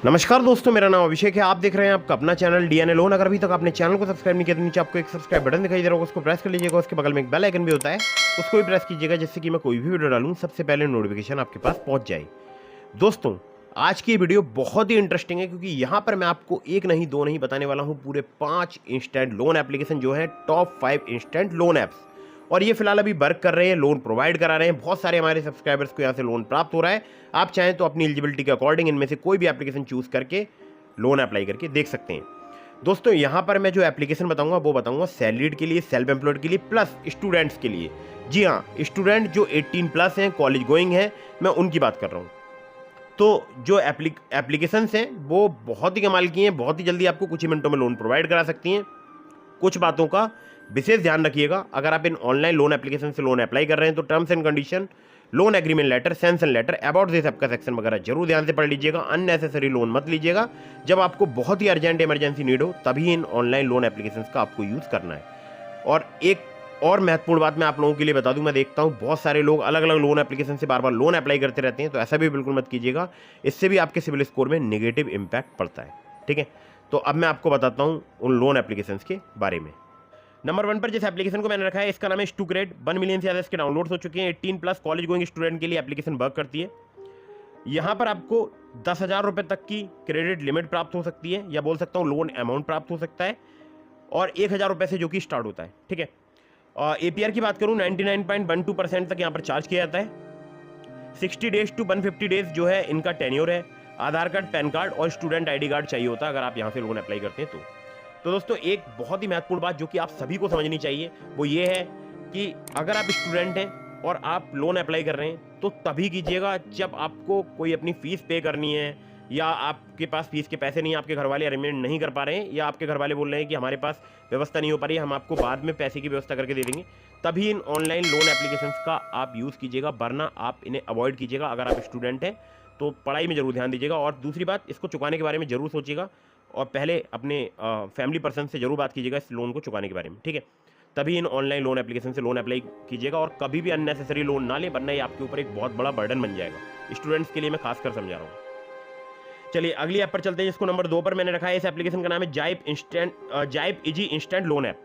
नमस्कार दोस्तों, मेरा नाम अभिषेक है। आप देख रहे हैं आपका अपना चैनल डीएनए लोन। अगर अभी तक आपने चैनल को सब्सक्राइब नहीं किया तो नीचे आपको एक सब्सक्राइब बटन दिखाई दे रहा होगा, उसको प्रेस कर लीजिएगा। उसके बगल में एक बेल आइकन भी होता है, उसको भी प्रेस कीजिएगा, जिससे कि मैं कोई भी वीडियो डालूं सबसे पहले नोटिफिकेशन आपके पास पहुंच जाए। दोस्तों, आज की वीडियो बहुत ही इंटरेस्टिंग है, क्योंकि यहाँ पर मैं आपको एक नहीं दो नहीं बताने वाला हूँ, पूरे 5 इंस्टेंट लोन एप्लीकेशन जो है टॉप 5 इंस्टेंट लोन ऐप्स। और ये फिलहाल अभी वर्क कर रहे हैं, लोन प्रोवाइड करा रहे हैं। बहुत सारे हमारे सब्सक्राइबर्स को यहाँ से लोन प्राप्त हो रहा है। आप चाहें तो अपनी एलिजिबिलिटी के अकॉर्डिंग इनमें से कोई भी एप्लीकेशन चूज करके लोन अप्लाई करके देख सकते हैं। दोस्तों, यहाँ पर मैं जो एप्लीकेशन बताऊंगा वो बताऊंगा सैलरीड के लिए, सेल्फ एम्प्लॉयड के लिए, प्लस स्टूडेंट्स के लिए। जी हाँ, स्टूडेंट जो 18 प्लस हैं, कॉलेज गोइंग हैं, मैं उनकी बात कर रहा हूँ। तो जो एप्लीकेशंस हैं वो बहुत ही कमाल की हैं, बहुत ही जल्दी आपको कुछ ही मिनटों में लोन प्रोवाइड करा सकती हैं। कुछ बातों का विशेष ध्यान रखिएगा। अगर आप इन ऑनलाइन लोन एप्लीकेशन से लोन अप्लाई कर रहे हैं तो terms and condition, loan agreement letter, sanction letter, about this आपका सेक्शन वगैरह जरूर ध्यान से पढ़ लीजिएगा। अननेसेसरी लोन मत लीजिएगा। जब आपको बहुत ही अर्जेंट इमरजेंसी नीड हो तभी इन ऑनलाइन लोन एप्लीकेशन का आपको यूज़ करना है। और एक और महत्वपूर्ण बात मैं आप लोगों के लिए बता दूं, मैं देखता हूं बहुत सारे लोग अलग अलग लोन एप्लीकेशन से बार बार लोन अप्लाई करते रहते हैं, तो ऐसा भी बिल्कुल मत कीजिएगा। इससे भी आपके सिविल स्कोर में नेगेटिव इंपैक्ट पड़ता है। ठीक है, तो अब मैं आपको बताता हूं उन लोन एप्लीकेशन के बारे में। नंबर 1 पर जिस एप्लीकेशन को मैंने रखा है इसका नाम है स्टूक्रेड। 1 मिलियन से ज़्यादा इसके डाउनलोड्स हो चुके हैं। 18 प्लस कॉलेज गोइंग स्टूडेंट के लिए एप्लीकेशन वर्क करती है। यहाँ पर आपको 10,000 रुपये तक की क्रेडिट लिमिट प्राप्त हो सकती है, या बोल सकता हूँ लोन अमाउंट प्राप्त हो सकता है, और 1,000 रुपये से जो कि स्टार्ट होता है। ठीक है, APR की बात करूँ 99.12% तक यहाँ पर चार्ज किया जाता है। 60 डेज टू 150 डेज जो है इनका टेन्योर है। आधार कार्ड, पैन कार्ड और स्टूडेंट ID कार्ड चाहिए होता है अगर आप यहाँ से लोन अप्लाई करते हैं तो दोस्तों, एक बहुत ही महत्वपूर्ण बात जो कि आप सभी को समझनी चाहिए वो ये है कि अगर आप स्टूडेंट हैं और आप लोन अप्लाई कर रहे हैं तो तभी कीजिएगा जब आपको कोई अपनी फीस पे करनी है, या आपके पास फीस के पैसे नहीं, आपके घर वाले अरेंजमेंट नहीं कर पा रहे हैं, या आपके घर वाले बोल रहे हैं कि हमारे पास व्यवस्था नहीं हो पा रही है, हम आपको बाद में पैसे की व्यवस्था करके दे देंगे। तभी इन ऑनलाइन लोन एप्लीकेशंस का आप यूज़ कीजिएगा, वरना आप इन्हें अवॉइड कीजिएगा। अगर आप स्टूडेंट हैं तो पढ़ाई में जरूर ध्यान दीजिएगा। और दूसरी बात, इसको चुकाने के बारे में जरूर सोचिएगा, और पहले अपने फैमिली पर्सन से जरूर बात कीजिएगा इस लोन को चुकाने के बारे में। ठीक है, तभी इन ऑनलाइन लोन एप्लीकेशन से लोन अप्लाई कीजिएगा। और कभी भी अननेसेसरी लोन ना ले, वरना ये आपके ऊपर एक बहुत बड़ा बर्डन बन जाएगा। स्टूडेंट्स के लिए मैं खासकर समझा रहा हूँ। चलिए अगली ऐप पर चलते हैं, जिसको नंबर 2 पर मैंने रखा है। इस एप्लीकेशन का नाम है जाइप इजी इंस्टेंट लोन ऐप।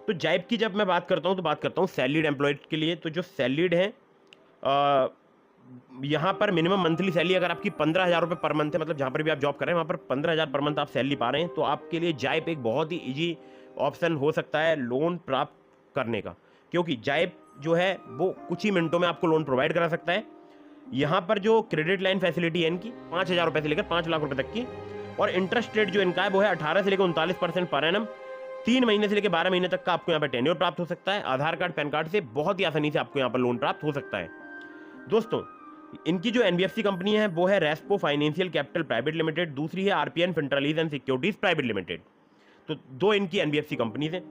तो जाइप की जब मैं बात करता हूँ तो बात करता हूँ सैलरीड एम्प्लॉयड के लिए। तो जो सैलरीड हैं, यहाँ पर मिनिमम मंथली सैलरी अगर आपकी 15,000 रुपये पर मंथ है, मतलब जहाँ पर भी आप जॉब कर रहे हैं वहाँ पर 15,000 पर मंथ आप सैलरी पा रहे हैं, तो आपके लिए जाइप एक बहुत ही इजी ऑप्शन हो सकता है लोन प्राप्त करने का। क्योंकि जाइप जो है वो कुछ ही मिनटों में आपको लोन प्रोवाइड करा सकता है। यहाँ पर जो क्रेडिट लाइन फैसिलिटी है इनकी 5,000 रुपये से लेकर 5 लाख रुपये तक की, और इंटरेस्ट रेट जो इनका है वो है 18 से लेकर 39% पर एनम। 3 महीने से लेकर 12 महीने तक का आपको यहाँ पर टेन्योर प्राप्त हो सकता है। आधार कार्ड, पैन कार्ड से बहुत ही आसानी से आपको यहाँ पर लोन प्राप्त हो सकता है। दोस्तों, इनकी जो NBFC कंपनी है वो है Respo financial capital private limited, दूसरी है RPN फिनट्रलीज एंड सिक्योरिटीज प्राइवेट लिमिटेड। तो 2 इनकी NBFC कंपनीज हैं।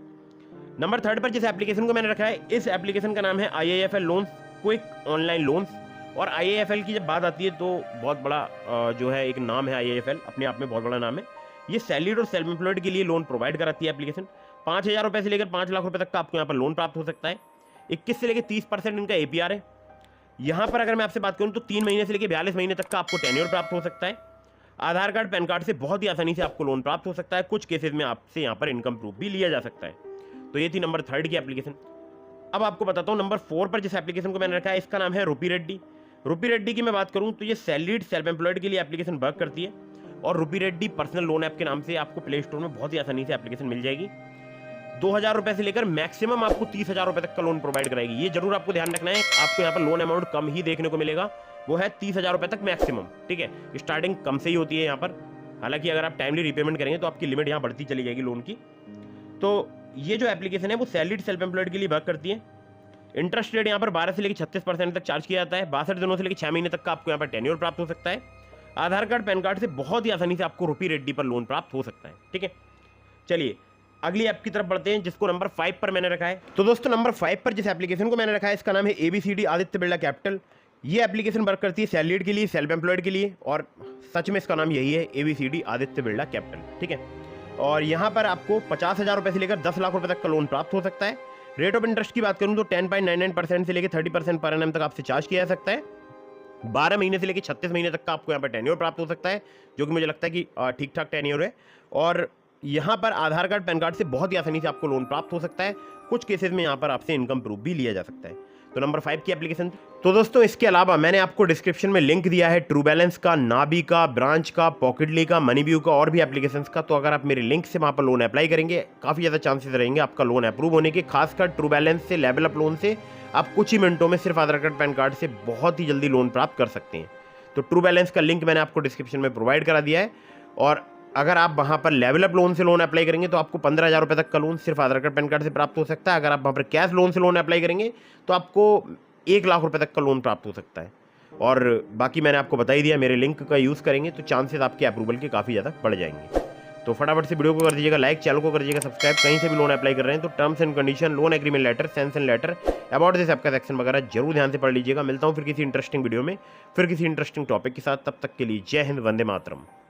नंबर 3 पर जिस एप्लीकेशन को मैंने रखा है, इस एप्लीकेशन का नाम है IIFL loans, quick online loans. और IIFL की जब बात आती है तो बहुत बड़ा जो है एक नाम है IIFL, अपने आप में बहुत बड़ा नाम है। ये सैलरीड और सेल्फ एम्प्लॉयड के लिए लोन प्रोवाइड कराती है एप्लीकेशन। 5,000 रुपये से लेकर 5 लाख रुपये तक का आपको यहाँ पर लोन प्राप्त हो सकता है। 21 से लेकर 30% इनका APR है। यहाँ पर अगर मैं आपसे बात करूँ तो 3 महीने से लेकर 42 महीने तक का आपको टेन्योर प्राप्त हो सकता है। आधार कार्ड, पैन कार्ड से बहुत ही आसानी से आपको लोन प्राप्त हो सकता है। कुछ केसेस में आपसे यहाँ पर इनकम प्रूफ भी लिया जा सकता है। तो ये थी नंबर 3 की एप्लीकेशन। अब आपको बताता हूँ नंबर 4 पर जिस एप्लीकेशन को मैंने रखा है इसका नाम है रूपी रेड्डी। रूपी रेड्डी की मैं बात करूँ तो ये सैलरीड सेल्फ एम्प्लॉयड के लिए एप्लीकेशन वर्क करती है। और रूपी रेड्डी पर्सनल लोन ऐप के नाम से आपको प्ले स्टोर में बहुत ही आसानी से एप्लीकेशन मिल जाएगी। 2,000 रुपये से लेकर मैक्सिमम आपको 30,000 रुपये तक का लोन प्रोवाइड कराएगी। ये जरूर आपको ध्यान रखना है, आपको यहाँ पर लोन अमाउंट कम ही देखने को मिलेगा, वो है 30,000 रुपये तक मैक्सिमम। ठीक है, स्टार्टिंग कम से ही होती है यहाँ पर। हालांकि अगर आप टाइमली रिपेमेंट करेंगे तो आपकी लिमिट यहाँ बढ़ती चली जाएगी लोन की। तो ये जो एप्लीकेशन है वो सैलरीड सेल्फ एम्प्लॉयड के लिए वर्क करती है। इंटरेस्ट रेट यहाँ पर 12 से लेकर 36% तक चार्ज किया जाता है। 62 दिनों से लेकर 6 महीने तक का आपको यहाँ पर टेन्योर प्राप्त हो सकता है। आधार कार्ड, पैन कार्ड से बहुत ही आसानी से आपको रूपी रेड्डी पर लोन प्राप्त हो सकता है। ठीक है, चलिए अगली ऐप की तरफ बढ़ते हैं, जिसको नंबर 5 पर मैंने रखा है। तो दोस्तों, नंबर 5 पर जिस एप्लीकेशन को मैंने रखा है इसका नाम है ABCD आदित्य बिरला कैपिटल। ये एप्लीकेशन वर्क करती है सैलरीड के लिए, सेल्फ एम्प्लॉयड के लिए, और सच में इसका नाम यही है, ABCD आदित्य बिरला कैपिटल। ठीक है, और यहाँ पर आपको 50,000 रुपये से लेकर 10 लाख रुपये तक का लोन प्राप्त हो सकता है। रेट ऑफ इंटरेस्ट की बात करूँ तो 10.99% से लेकर 30% पर एनम तक आपसे चार्ज किया जा सकता है। 12 महीने से लेकर 36 महीने तक का आपको यहाँ पर टेन्योर प्राप्त हो सकता है, जो कि मुझे लगता है कि ठीक ठाक टेन्योर है। और यहाँ पर आधार कार्ड पैन कार्ड से बहुत ही आसानी से आपको लोन प्राप्त हो सकता है। कुछ केसेस में यहाँ पर आपसे इनकम प्रूफ भी लिया जा सकता है। तो नंबर 5 की एप्लीकेशन। तो दोस्तों इसके अलावा मैंने आपको डिस्क्रिप्शन में लिंक दिया है ट्रू बैलेंस का, नाबी का, ब्रांच का, पॉकेटली का, मनीव्यू का और भी एप्लीकेशंस का। तो अगर आप मेरे लिंक से वहाँ पर लोन अप्लाई करेंगे, काफ़ी ज़्यादा चांसेस रहेंगे आपका लोन अप्रूव होने के। खासकर ट्रू बैलेंस से, लेवल अप लोन से आप कुछ ही मिनटों में सिर्फ आधार कार्ड पैन कार्ड से बहुत ही जल्दी लोन प्राप्त कर सकते हैं। तो ट्रू बैलेंस का लिंक मैंने आपको डिस्क्रिप्शन में प्रोवाइड करा दिया है। और अगर आप वहाँ पर लेवल अप लोन से लोन अप्लाई करेंगे तो आपको 15,000 रुपये तक का लोन सिर्फ आधार कार्ड पैन कार्ड से प्राप्त हो सकता है। अगर आप वहाँ पर कैश लोन से लोन अप्लाई करेंगे तो आपको 1 लाख रुपए तक का लोन प्राप्त हो सकता है। और बाकी मैंने आपको बता ही दिया, मेरे लिंक का यूज़ करेंगे तो चांसेस आपके अप्रूवल के काफ़ी ज़्यादा बढ़ जाएंगे। तो फटाफट से वीडियो को कर दीजिएगा लाइक, चैनल को कर दीजिएगा सब्सक्राइब। कहीं से भी लोन अप्लाई कर रहे हैं तो terms and condition, loan agreement letter, sanction letter, about this आपका सेक्शन वगैरह जरूर ध्यान से पढ़ लीजिएगा। मिलता हूँ फिर किसी इंटरेस्टिंग वीडियो में, फिर किसी इंटरेस्टिंग टॉपिक के साथ। तब तक के लिए जय हिंद, वंदे मातरम।